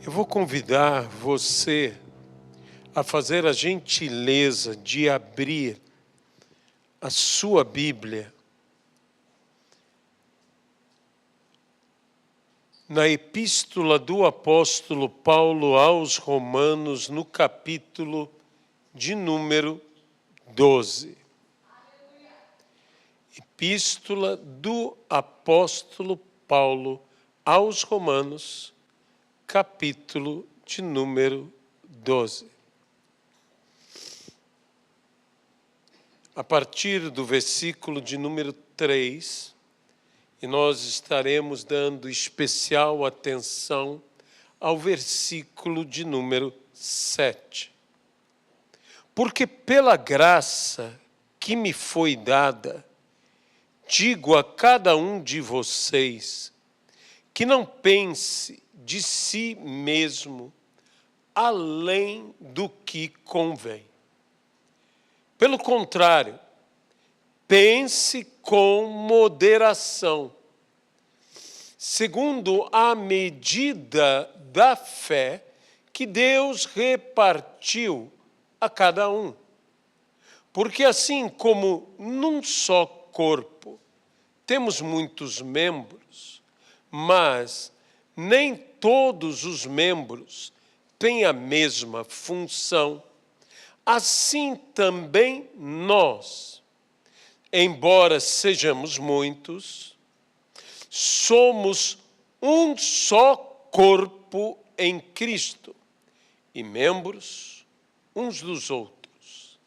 Eu vou convidar você a fazer a gentileza de abrir a sua Bíblia na Epístola do Apóstolo Paulo aos Romanos, no capítulo de número 12. Epístola do Apóstolo Paulo aos Romanos, capítulo de número 12. A partir do versículo de número 3, e nós estaremos dando especial atenção ao versículo de número 7. Porque pela graça que me foi dada, digo a cada um de vocês que não pense de si mesmo além do que convém. Pelo contrário, pense com moderação, segundo a medida da fé que Deus repartiu a cada um. Porque assim como num só corpo temos muitos membros, mas nem todos os membros têm a mesma função, assim também nós, embora sejamos muitos, somos um só corpo em Cristo e membros uns dos outros.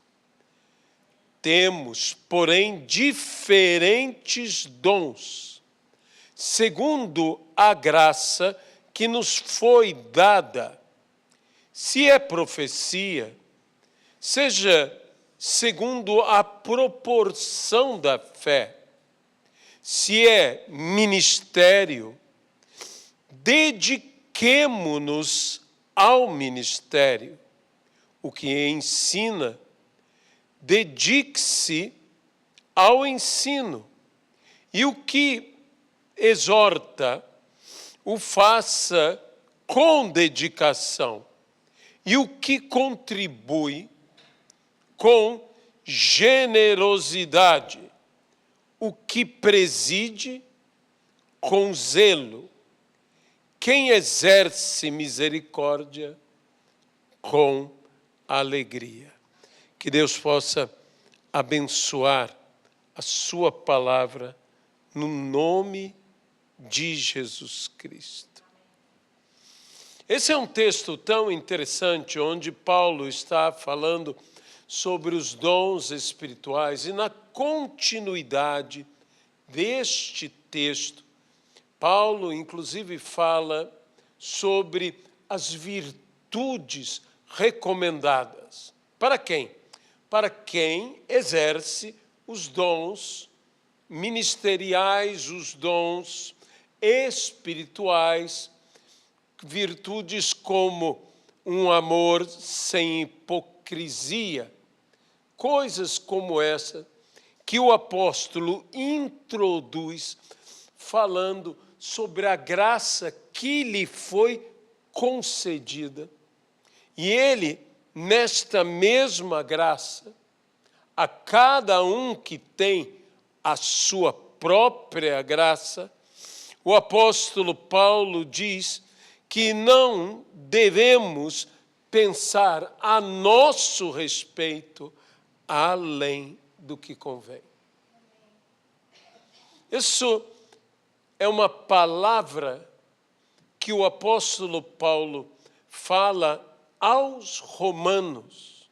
Temos, porém, diferentes dons, segundo a graça que nos foi dada. Se é profecia, seja segundo a proporção da fé. Se é ministério, dediquemo-nos ao ministério. O que ensina, dedique-se ao ensino. E o que exorta, o faça com dedicação. E o que contribui, com generosidade, o que preside com zelo, quem exerce misericórdia com alegria. Que Deus possa abençoar a sua palavra no nome de Jesus Cristo. Esse é um texto tão interessante, onde Paulo está falando sobre os dons espirituais, e na continuidade deste texto, Paulo inclusive fala sobre as virtudes recomendadas. Para quem? Para quem exerce os dons ministeriais, os dons espirituais, virtudes como um amor sem hipocrisia, coisas como essa que o apóstolo introduz falando sobre a graça que lhe foi concedida. E ele, nesta mesma graça, a cada um que tem a sua própria graça, o apóstolo Paulo diz que não devemos pensar a nosso respeito além do que convém. Isso é uma palavra que o apóstolo Paulo fala aos romanos,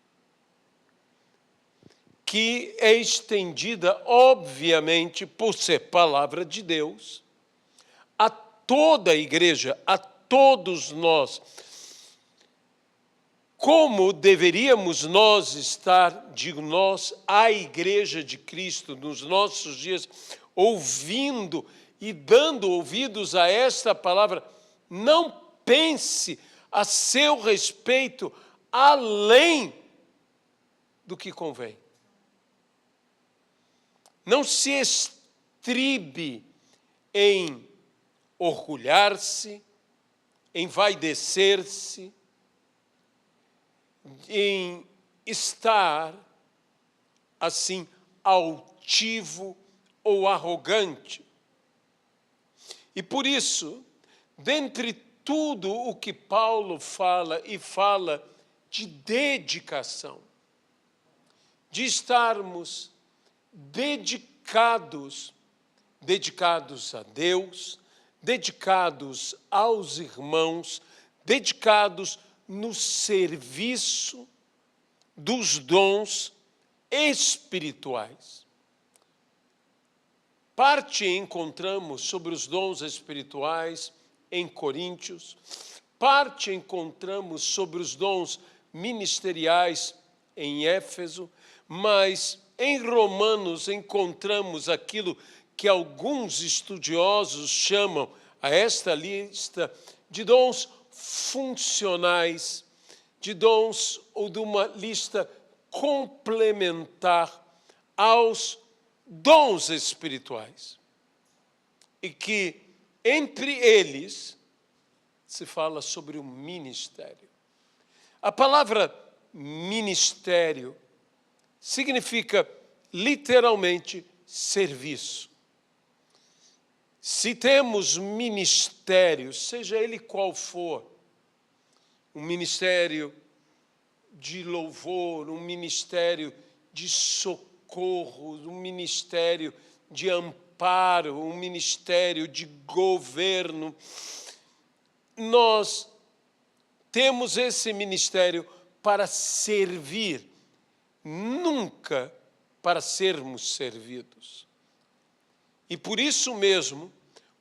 que é estendida, obviamente, por ser palavra de Deus, a toda a igreja, a todos nós. Como deveríamos nós estar, digo nós, a Igreja de Cristo, nos nossos dias, ouvindo e dando ouvidos a esta palavra? Não pense a seu respeito além do que convém. Não se estribe em orgulhar-se, envaidecer-se, em estar assim altivo ou arrogante. E por isso, dentre tudo o que Paulo fala, e fala de dedicação, de estarmos dedicados a Deus, dedicados aos irmãos, dedicados no serviço dos dons espirituais. Parte encontramos sobre os dons espirituais em Coríntios, parte encontramos sobre os dons ministeriais em Éfeso, mas em Romanos encontramos aquilo que alguns estudiosos chamam a esta lista de dons funcionais, de dons ou de uma lista complementar aos dons espirituais. E que entre eles se fala sobre o ministério. A palavra ministério significa literalmente serviço. Se temos ministério, seja ele qual for, um ministério de louvor, um ministério de socorro, um ministério de amparo, um ministério de governo, nós temos esse ministério para servir, nunca para sermos servidos. E por isso mesmo,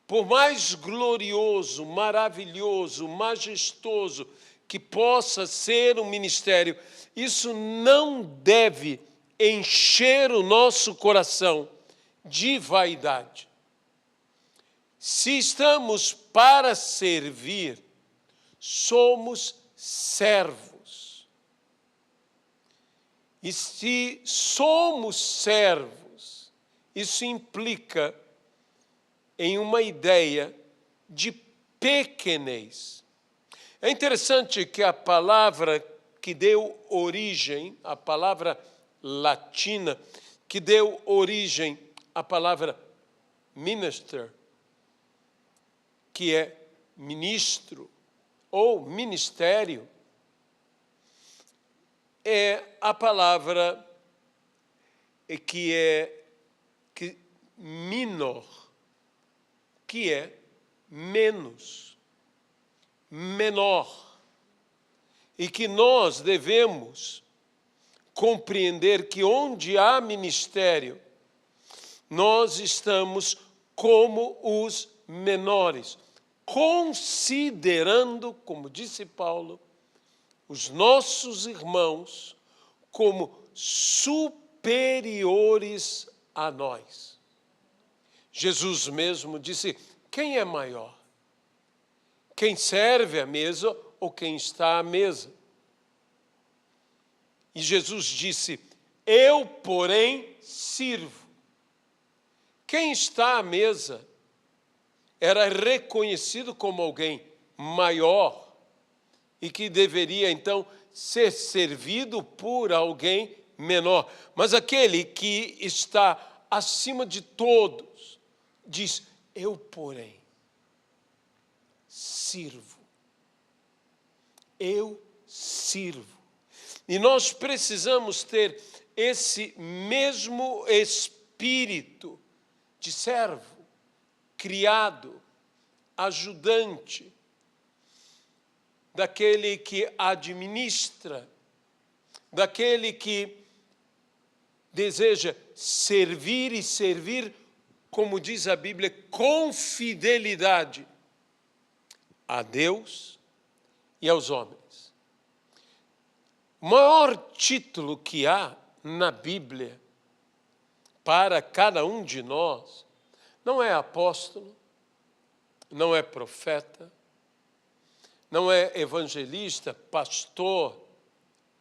por mais glorioso, maravilhoso, majestoso que possa ser um ministério, isso não deve encher o nosso coração de vaidade. Se estamos para servir, somos servos. E se somos servos, isso implica em uma ideia de pequenez. É interessante que a palavra que deu origem, a palavra latina, que deu origem à palavra minister, que é ministro ou ministério, é a palavra que minor, que é menos, menor, e que nós devemos compreender que onde há ministério, nós estamos como os menores, considerando, como disse Paulo, os nossos irmãos como superiores a nós. Jesus mesmo disse: quem é maior? Quem serve à mesa ou quem está à mesa? E Jesus disse: eu, porém, sirvo. Quem está à mesa era reconhecido como alguém maior e que deveria, então, ser servido por alguém menor. Mas aquele que está acima de todos diz: eu, porém, sirvo. Eu sirvo. E nós precisamos ter esse mesmo espírito de servo, criado, ajudante, daquele que administra, daquele que deseja servir e servir, como diz a Bíblia, com fidelidade a Deus e aos homens. O maior título que há na Bíblia para cada um de nós não é apóstolo, não é profeta, não é evangelista, pastor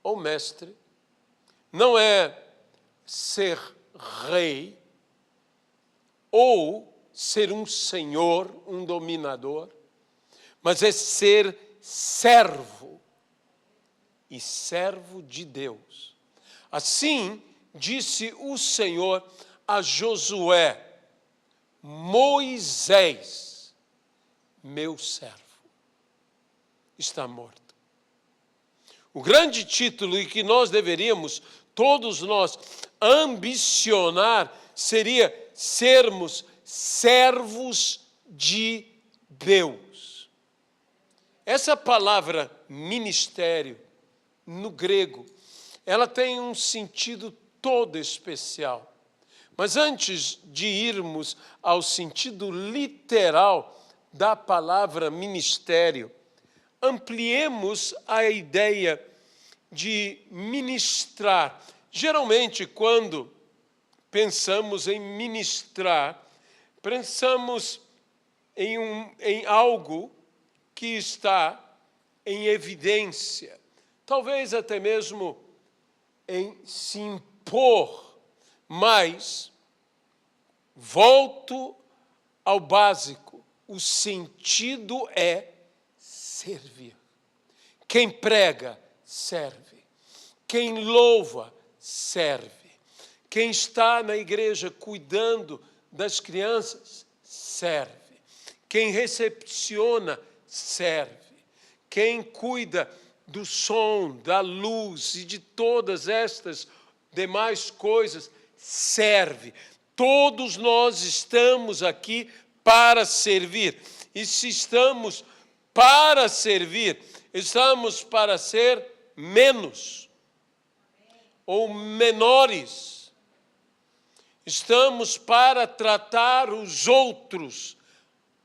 ou mestre, não é ser rei ou ser um senhor, um dominador, mas é ser servo, e servo de Deus. Assim disse o Senhor a Josué: Moisés, meu servo, está morto. O grande título e que nós deveríamos, todos nós, ambicionar seria sermos servos de Deus. Essa palavra ministério, no grego, ela tem um sentido todo especial. Mas antes de irmos ao sentido literal da palavra ministério, ampliemos a ideia de ministrar. Geralmente, quando pensamos em ministrar, pensamos em algo que está em evidência, talvez até mesmo em se impor, mas volto ao básico, o sentido é servir. Quem prega, serve. Quem louva, serve. Quem está na igreja cuidando das crianças, serve. Quem recepciona, serve. Quem cuida do som, da luz e de todas estas demais coisas, serve. Todos nós estamos aqui para servir. E se estamos para servir, estamos para ser menos ou menores. Estamos para tratar os outros,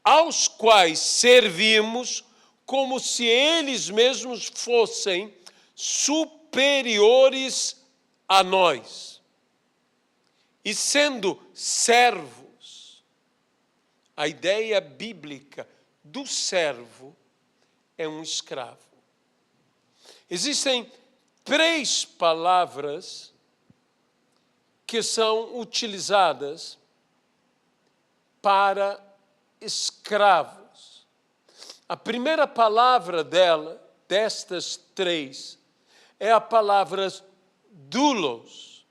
aos quais servimos, como se eles mesmos fossem superiores a nós. E sendo servos, a ideia bíblica do servo é um escravo. Existem 3 palavras que são utilizadas para escravos. A primeira palavra destas 3, é a palavra doulos.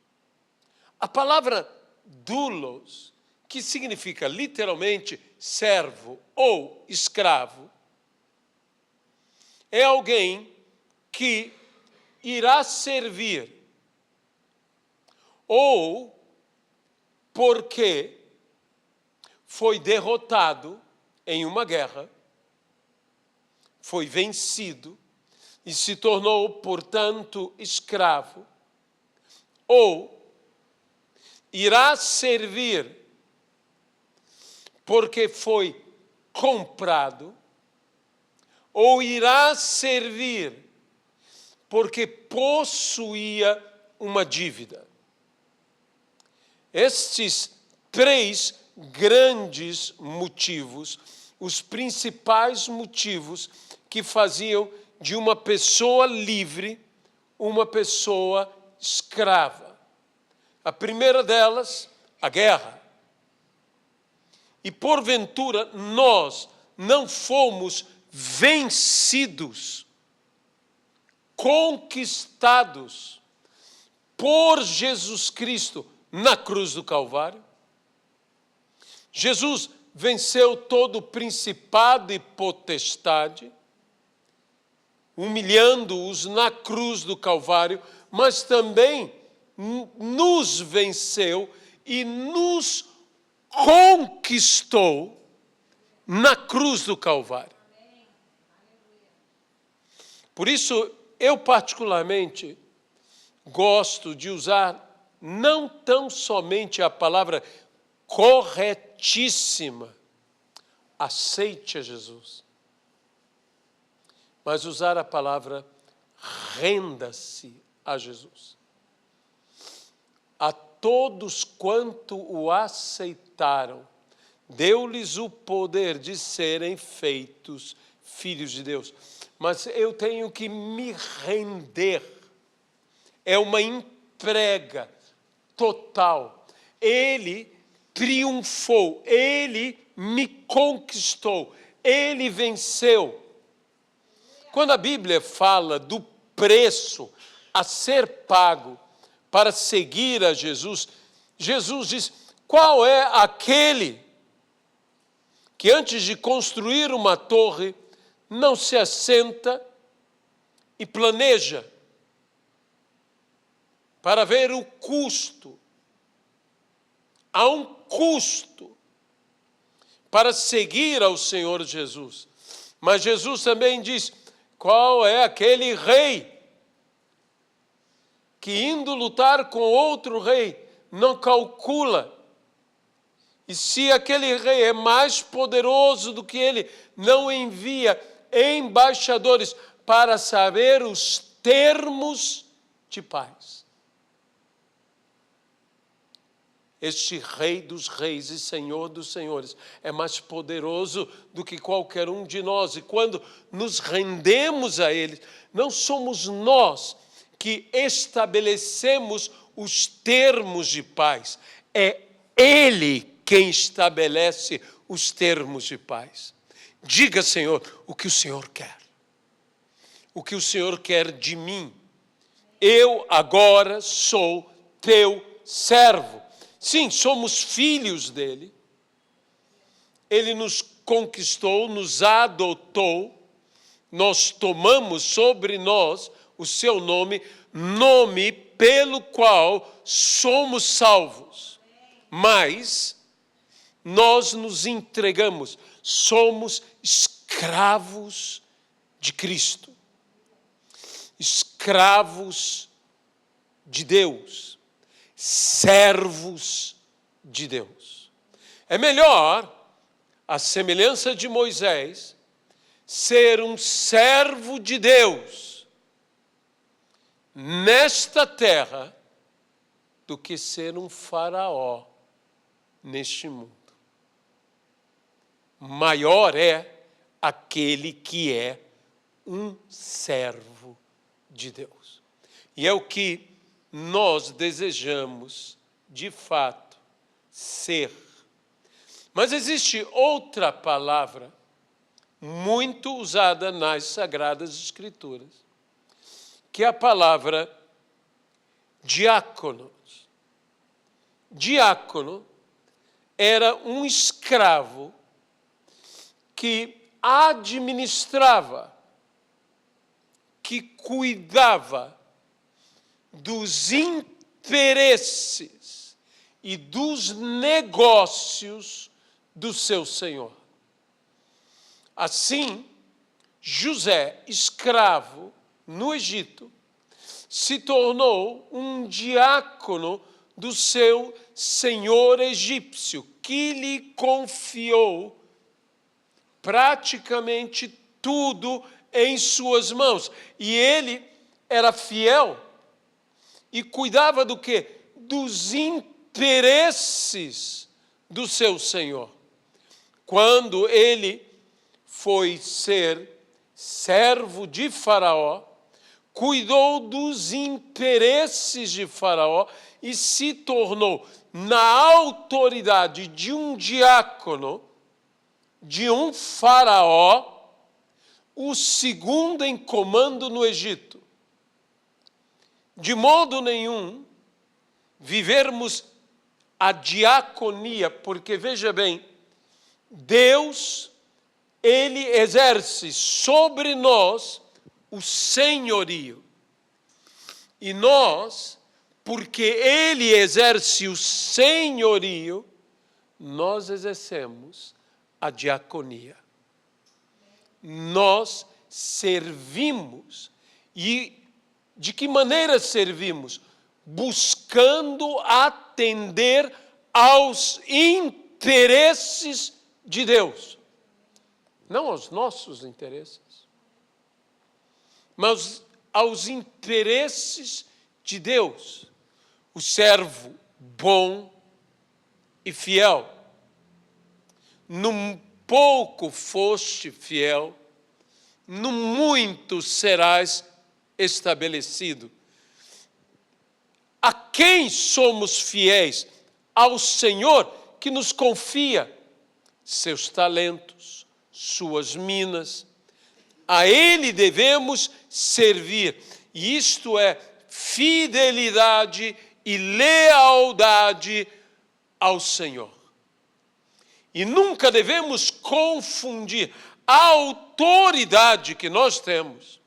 A palavra doulos, que significa literalmente servo ou escravo, é alguém que irá servir ou porque foi derrotado em uma guerra, foi vencido e se tornou, portanto, escravo, ou irá servir porque foi comprado, ou irá servir porque possuía uma dívida. Estes 3 grandes motivos, os principais motivos que faziam de uma pessoa livre uma pessoa escrava. A primeira delas, a guerra. E porventura nós não fomos vencidos, conquistados por Jesus Cristo na cruz do Calvário? Jesus venceu todo principado e potestade, humilhando-os na cruz do Calvário, mas também nos venceu e nos conquistou na cruz do Calvário. Por isso, eu particularmente gosto de usar não tão somente a palavra corretíssima, aceite a Jesus, mas usar a palavra renda-se a Jesus. A todos quanto o aceitaram, deu-lhes o poder de serem feitos filhos de Deus. Mas eu tenho que me render. É uma entrega total. Ele triunfou, ele me conquistou, ele venceu. Quando a Bíblia fala do preço a ser pago para seguir a Jesus, Jesus diz: qual é aquele que antes de construir uma torre não se assenta e planeja para ver o custo? Há um custo para seguir ao Senhor Jesus. Mas Jesus também diz: qual é aquele rei que, indo lutar com outro rei, não calcula? E se aquele rei é mais poderoso do que ele, não envia embaixadores para saber os termos de paz? Este Rei dos Reis e Senhor dos Senhores é mais poderoso do que qualquer um de nós. E quando nos rendemos a Ele, não somos nós que estabelecemos os termos de paz. É Ele quem estabelece os termos de paz. Diga, Senhor, o que o Senhor quer. O que o Senhor quer de mim. Eu agora sou teu servo. Sim, somos filhos dele. Ele nos conquistou, nos adotou. Nós tomamos sobre nós o seu nome, nome pelo qual somos salvos. Mas nós nos entregamos, somos escravos de Cristo. Escravos de Deus. Servos de Deus. É melhor, à semelhança de Moisés, ser um servo de Deus nesta terra do que ser um faraó neste mundo. Maior é aquele que é um servo de Deus. E é o que nós desejamos, de fato, ser. Mas existe outra palavra muito usada nas Sagradas Escrituras, que é a palavra diácono. Diácono era um escravo que administrava, que cuidava dos interesses e dos negócios do seu senhor. Assim, José, escravo no Egito, se tornou um diácono do seu senhor egípcio, que lhe confiou praticamente tudo em suas mãos. E ele era fiel e cuidava do quê? Dos interesses do seu senhor. Quando ele foi ser servo de Faraó, cuidou dos interesses de Faraó e se tornou, na autoridade de um diácono, de um faraó, o segundo em comando no Egito. De modo nenhum vivermos a diaconia, porque veja bem, Deus, ele exerce sobre nós o senhorio. E nós, porque ele exerce o senhorio, nós exercemos a diaconia. Nós servimos. E de que maneira servimos? Buscando atender aos interesses de Deus. Não aos nossos interesses, mas aos interesses de Deus. O servo bom e fiel. No pouco foste fiel, no muito serás estabelecido. A quem somos fiéis? Ao Senhor que nos confia seus talentos, suas minas. A Ele devemos servir. Isto é fidelidade e lealdade ao Senhor. E nunca devemos confundir a autoridade que nós temos.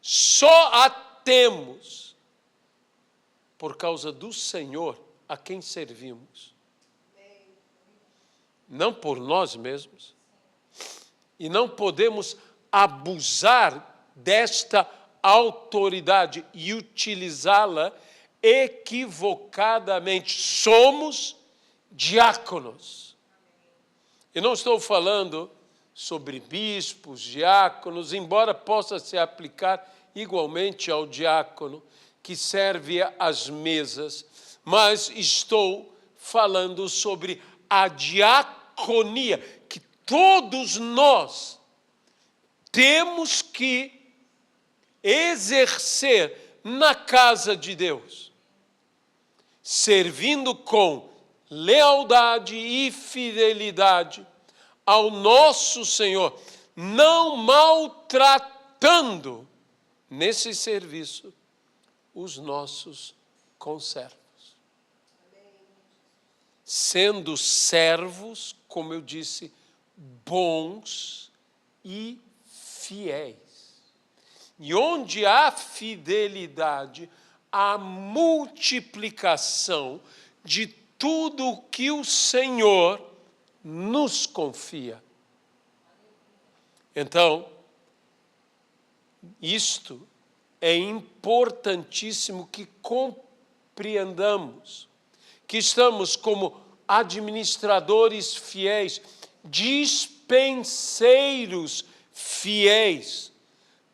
Só a temos por causa do Senhor a quem servimos. Não por nós mesmos. E não podemos abusar desta autoridade e utilizá-la equivocadamente. Somos diáconos. E não estou falando sobre bispos, diáconos, embora possa se aplicar igualmente ao diácono que serve às mesas, mas estou falando sobre a diaconia, que todos nós temos que exercer na casa de Deus, servindo com lealdade e fidelidade ao nosso Senhor, não maltratando nesse serviço os nossos conservos. Sendo servos, como eu disse, bons e fiéis. E onde há fidelidade, há multiplicação de tudo o que o Senhor nos confia. Então, isto é importantíssimo que compreendamos, que estamos como administradores fiéis, dispenseiros fiéis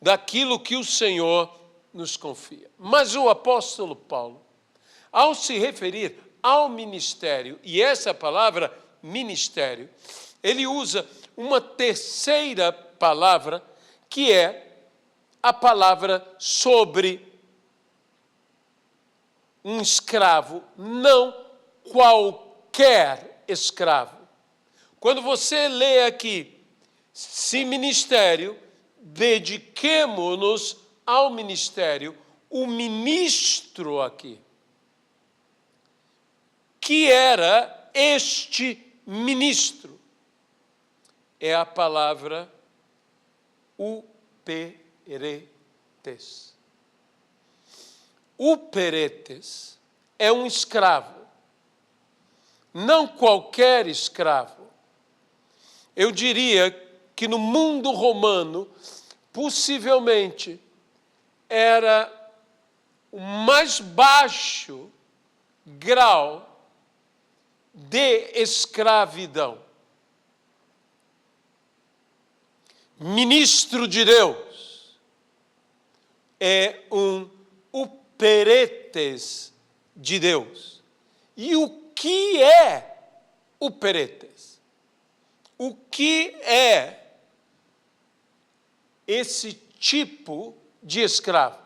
daquilo que o Senhor nos confia. Mas o apóstolo Paulo, ao se referir ao ministério, e essa palavra ministério, ele usa uma terceira palavra, que é a palavra sobre um escravo, não qualquer escravo. Quando você lê aqui, se ministério, dediquemo-nos ao ministério, o ministro aqui, que era este ministro, é a palavra uperetes. Uperetes é um escravo, não qualquer escravo. Eu diria que no mundo romano, possivelmente, era o mais baixo grau de escravidão. Ministro de Deus é um uperetes de Deus. E o que é uperetes? O que é esse tipo de escravo?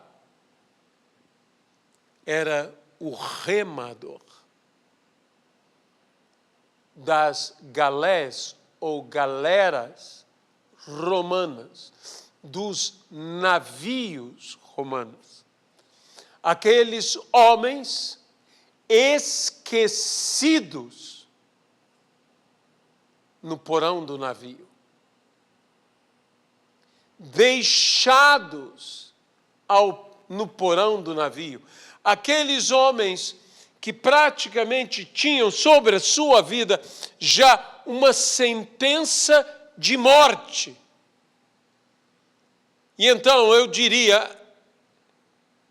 Era o remador das galés ou galeras romanas, dos navios romanos. Aqueles homens esquecidos no porão do navio, deixados no porão do navio. Aqueles homens que praticamente tinham sobre a sua vida já uma sentença de morte. E então eu diria,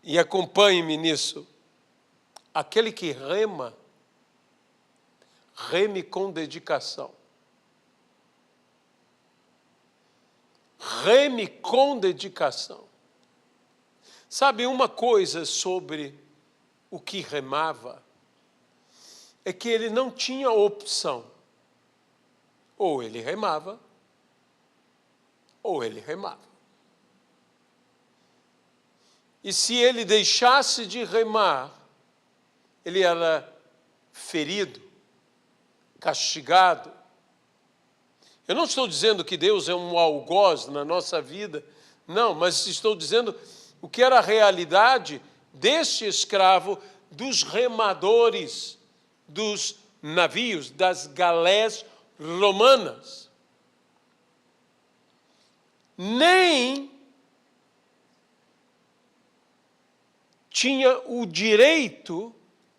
e acompanhe-me nisso, aquele que rema, reme com dedicação. Reme com dedicação. Sabe uma coisa sobre o que remava? É que ele não tinha opção. Ou ele remava, ou ele remava. E se ele deixasse de remar, ele era ferido, castigado. Eu não estou dizendo que Deus é um algoz na nossa vida, não, mas estou dizendo o que era a realidade deste escravo, dos remadores, dos navios, das galés romanas. Nem tinha o direito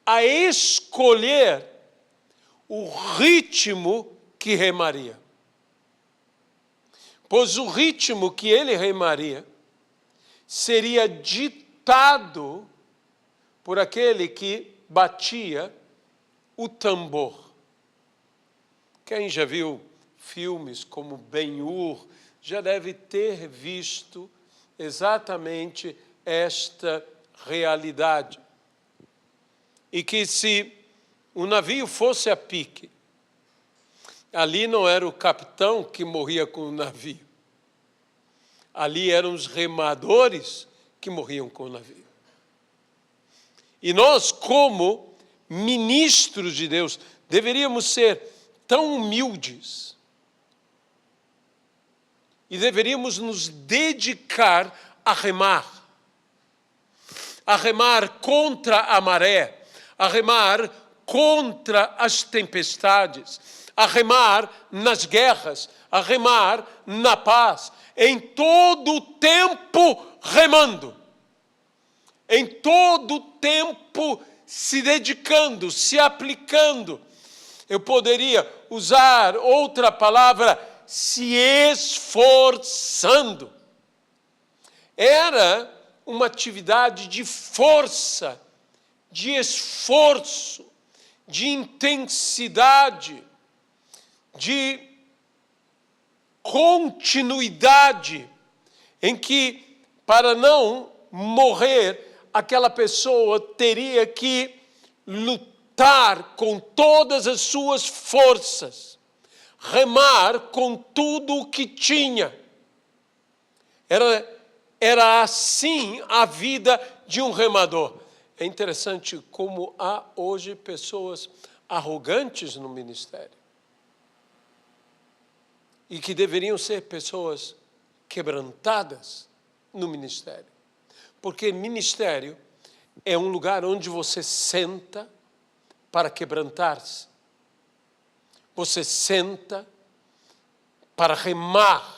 a escolher o ritmo que remaria. Pois o ritmo que ele remaria seria ditado por aquele que batia o tambor. Quem já viu filmes como Ben-Hur já deve ter visto exatamente esta realidade. E que se o navio fosse a pique, ali não era o capitão que morria com o navio. Ali eram os remadores que morriam com o navio. E nós, como ministros de Deus, deveríamos ser tão humildes e deveríamos nos dedicar a remar contra a maré, a remar contra as tempestades, a remar nas guerras, a remar na paz, em todo o tempo remando, em todo o tempo se dedicando, se aplicando. Eu poderia usar outra palavra, se esforçando. Era uma atividade de força, de esforço, de intensidade, de continuidade, em que, para não morrer, aquela pessoa teria que lutar com todas as suas forças, remar com tudo o que tinha. Era assim a vida de um remador. É interessante como há hoje pessoas arrogantes no ministério e que deveriam ser pessoas quebrantadas no ministério. Porque ministério é um lugar onde você senta para quebrantar-se. Você senta para remar.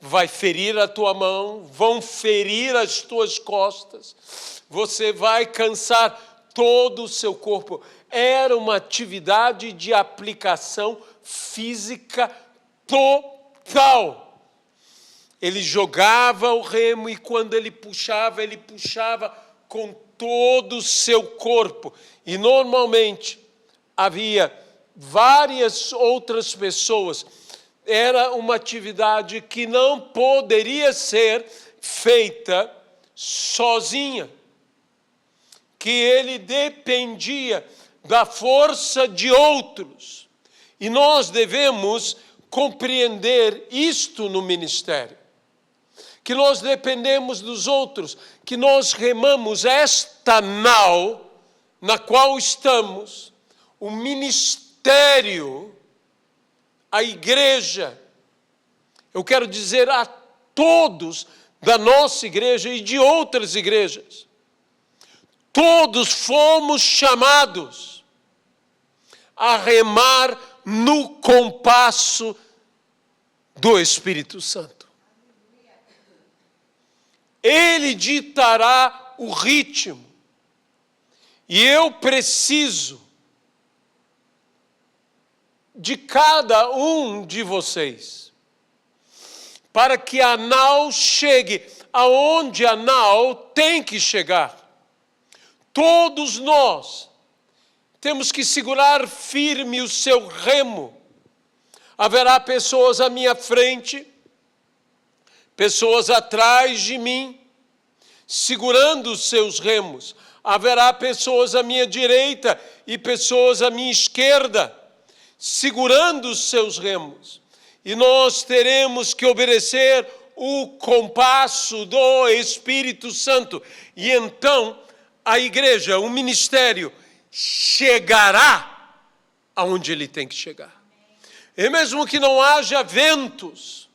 Vai ferir a tua mão, vão ferir as tuas costas, você vai cansar todo o seu corpo. Era uma atividade de aplicação física total. Ele jogava o remo e quando ele puxava com todo o seu corpo. E normalmente havia várias outras pessoas. Era uma atividade que não poderia ser feita sozinha, que ele dependia da força de outros. E nós devemos compreender isto no ministério, que nós dependemos dos outros, que nós remamos esta nau na qual estamos, o ministério, a igreja. Eu quero dizer a todos da nossa igreja e de outras igrejas, todos fomos chamados a remar no compasso do Espírito Santo. Ele ditará o ritmo. E eu preciso de cada um de vocês, para que a nau chegue aonde a nau tem que chegar. Todos nós temos que segurar firme o seu remo. Haverá pessoas à minha frente, pessoas atrás de mim, segurando os seus remos. Haverá pessoas à minha direita e pessoas à minha esquerda, segurando os seus remos. E nós teremos que obedecer o compasso do Espírito Santo. E então a igreja, o ministério, chegará aonde ele tem que chegar. E mesmo que não haja ventos,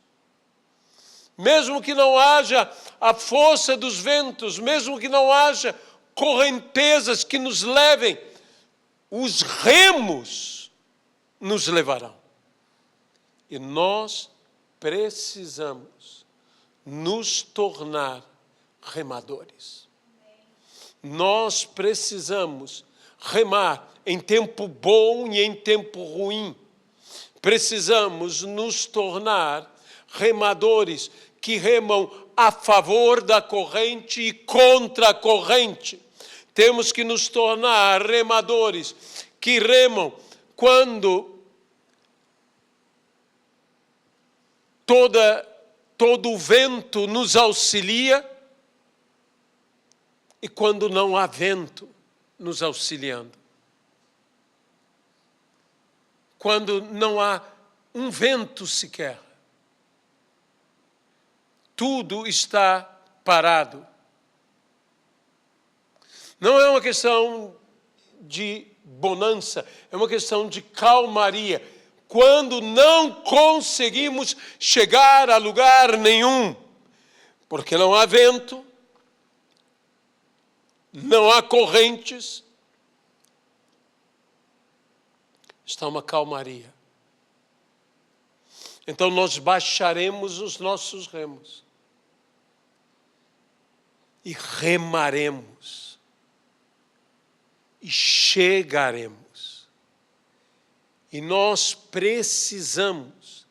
mesmo que não haja a força dos ventos, mesmo que não haja correntezas que nos levem, os remos nos levarão. E nós precisamos nos tornar remadores. Nós precisamos remar em tempo bom e em tempo ruim. Precisamos nos tornar remadores que remam a favor da corrente e contra a corrente. Temos que nos tornar remadores que remam quando todo o vento nos auxilia e quando não há vento nos auxiliando. Quando não há um vento sequer. Tudo está parado. Não é uma questão de bonança, é uma questão de calmaria. Quando não conseguimos chegar a lugar nenhum, porque não há vento, não há correntes, está uma calmaria. Então nós baixaremos os nossos remos e remaremos e chegaremos. E nós precisamos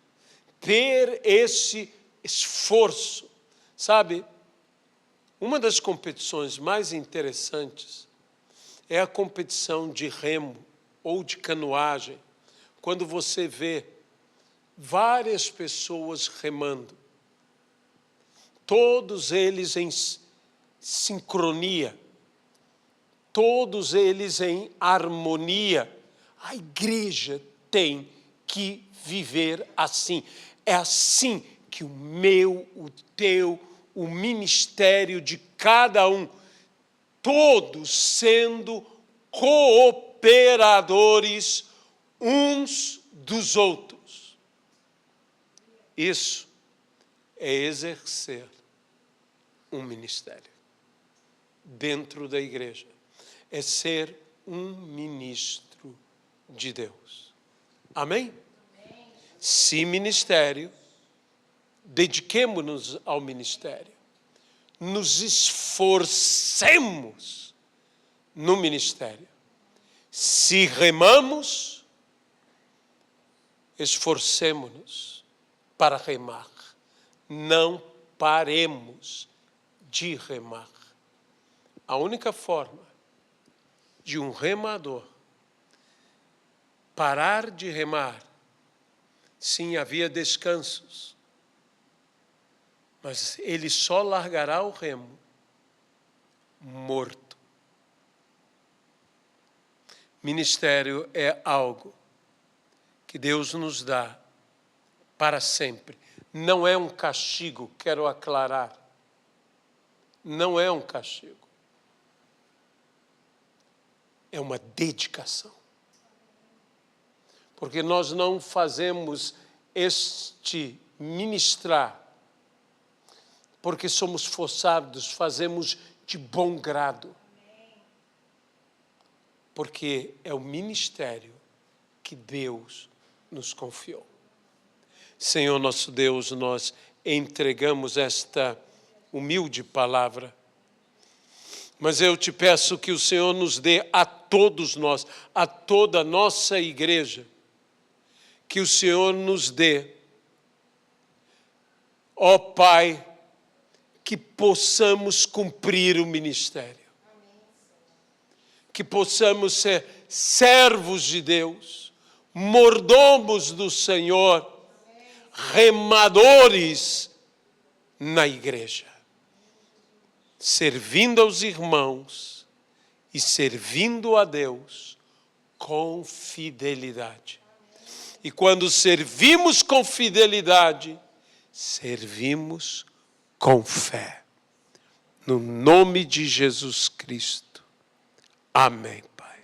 ter esse esforço. Sabe, uma das competições mais interessantes é a competição de remo ou de canoagem, quando você vê várias pessoas remando, todos eles em sincronia, todos eles em harmonia. A igreja tem que viver assim. É assim que o meu, o teu, o ministério de cada um, todos sendo cooperadores uns dos outros. Isso é exercer um ministério dentro da igreja. É ser um ministro de Deus. Amém? Se ministério, dediquemo-nos ao ministério. Nos esforcemos no ministério. Se remamos, esforcemo-nos para remar. Não paremos de remar. A única forma de um remador parar de remar, sim, havia descansos, mas ele só largará o remo morto. Ministério é algo que Deus nos dá para sempre. Não é um castigo, quero aclarar. Não é um castigo. É uma dedicação. Porque nós não fazemos este ministrar porque somos forçados, fazemos de bom grado. Porque é o ministério que Deus nos confiou. Senhor nosso Deus, nós entregamos esta humilde palavra, mas eu te peço que o Senhor nos dê a todos nós, a toda a nossa igreja, que o Senhor nos dê, ó Pai, que possamos cumprir o ministério, que possamos ser servos de Deus, mordomos do Senhor, remadores na igreja, servindo aos irmãos e servindo a Deus com fidelidade. E quando servimos com fidelidade, servimos com fé. No nome de Jesus Cristo. Amém, Pai.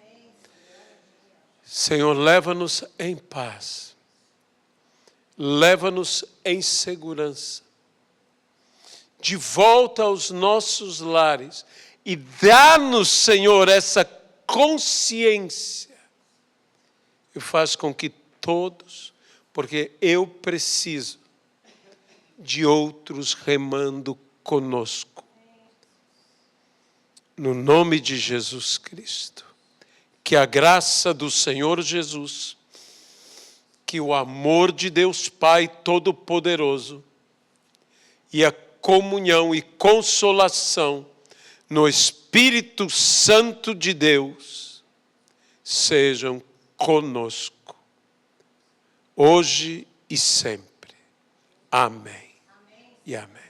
Senhor, leva-nos em paz. leva-nos em segurança de volta aos nossos lares e dá-nos, Senhor, essa consciência e faz com que todos, porque eu preciso de outros remando conosco. No nome de Jesus Cristo, que a graça do Senhor Jesus, que o amor de Deus Pai Todo-Poderoso e a comunhão e consolação no Espírito Santo de Deus sejam conosco, hoje e sempre. Amém. E amém.